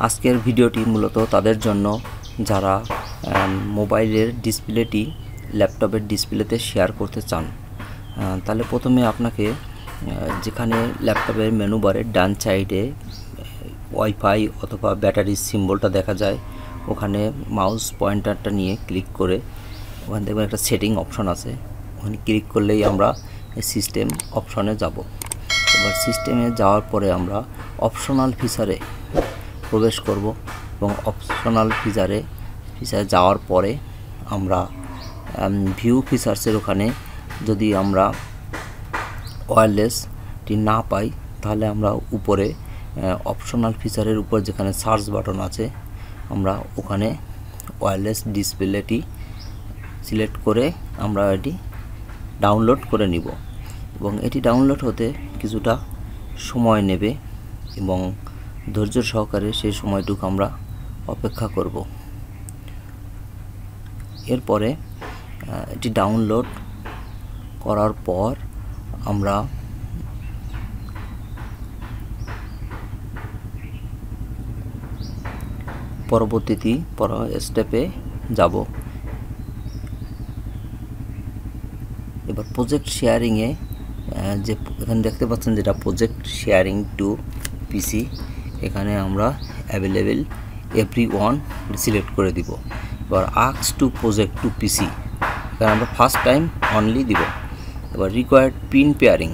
আজকের ভিডিওটি মূলত তাদের জন্য যারা মোবাইলের ডিসপ্লেটি ল্যাপটপের ডিসপ্লেতে শেয়ার করতে চান। তাহলে প্রথমে আপনাকে যেখানে ল্যাপটপের মেনু বারের ডান সাইডে ওয়াইফাই অথবা ব্যাটারির সিম্বলটা দেখা যায়, ওখানে মাউস পয়েন্টারটা নিয়ে ক্লিক করে ওখানে দেখবেন একটা সেটিং অপশন আছে, ওখানে ক্লিক করলেই আমরা সিস্টেম অপশনে যাব। এবার সিস্টেমে যাওয়ার পরে আমরা অপশনাল ফিচারে প্রবেশ করব এবং অপশনাল ফিচারে যাওয়ার পরে আমরা ভিউ ফিচার্সের ওখানে যদি আমরা ওয়্যারলেসটি না পাই তাহলে আমরা উপরে অপশনাল ফিচারের উপর যেখানে সার্চ বাটন আছে আমরা ওখানে ওয়্যারলেস ডিসপ্লেটি সিলেক্ট করে আমরা এটি ডাউনলোড করে নিব এবং এটি ডাউনলোড হতে কিছুটা সময় নেবে এবং ধৈর্য সহকারে সেই সময়টুকু আমরা অপেক্ষা করব। এরপরে এটি ডাউনলোড করার পর আমরা পরবর্তী স্টেপে যাব। এবার প্রজেক্ট শেয়ারিংয়ে যে এখানে দেখতে পাচ্ছেন যেটা প্রজেক্ট শেয়ারিং টু পিসি, এখানে আমরা অ্যাভেলেবেল এভরিওয়ান সিলেক্ট করে দিব। এবার আস্ক টু প্রজেক্ট টু পিসি এখানে আমরা ফার্স্ট টাইম অনলি দিব। এবার রিকোয়ার্ড পিন পেয়ারিং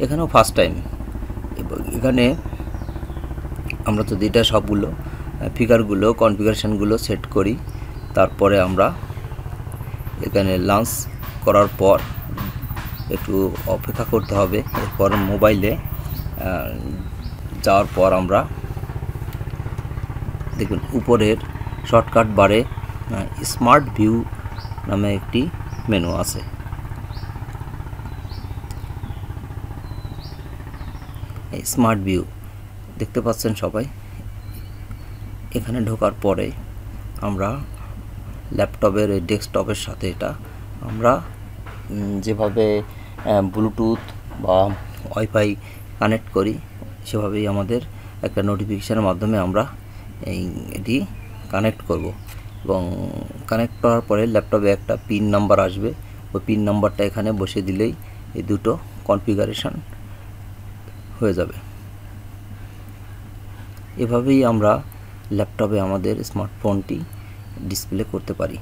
এখানেও ফার্স্ট টাইম। এবার এখানে আমরা যদি এটা সবগুলো ফিগারগুলো কনফিগারেশনগুলো সেট করি, তারপরে আমরা এখানে লঞ্চ করার পর একটু অপেক্ষা করতে হবে। এরপর মোবাইলে যাওয়ার পর আমরা দেখুন উপরের শর্টকাট বারে স্মার্ট ভিউ নামে একটি মেনু আছে। স্মার্ট ভিউ দেখতে পাচ্ছেন সবাই। এখানে ঢোকার পরে আমরা ল্যাপটপের ডেস্কটপের সাথে এটা আমরা যেভাবে ব্লুটুথ বা ওয়াইফাই কানেক্ট করি সেভাবেই আমাদের একটা নোটিফিকেশানের মাধ্যমে আমরা এটি কানেক্ট করব এবং কানেক্ট করার পরে ল্যাপটপে একটা পিন নাম্বার আসবে। ওই পিন নাম্বারটা এখানে বসে দিলেই এই দুটো কনফিগারেশন হয়ে যাবে। এভাবেই আমরা ল্যাপটপে আমাদের স্মার্টফোনটি ডিসপ্লে করতে পারি।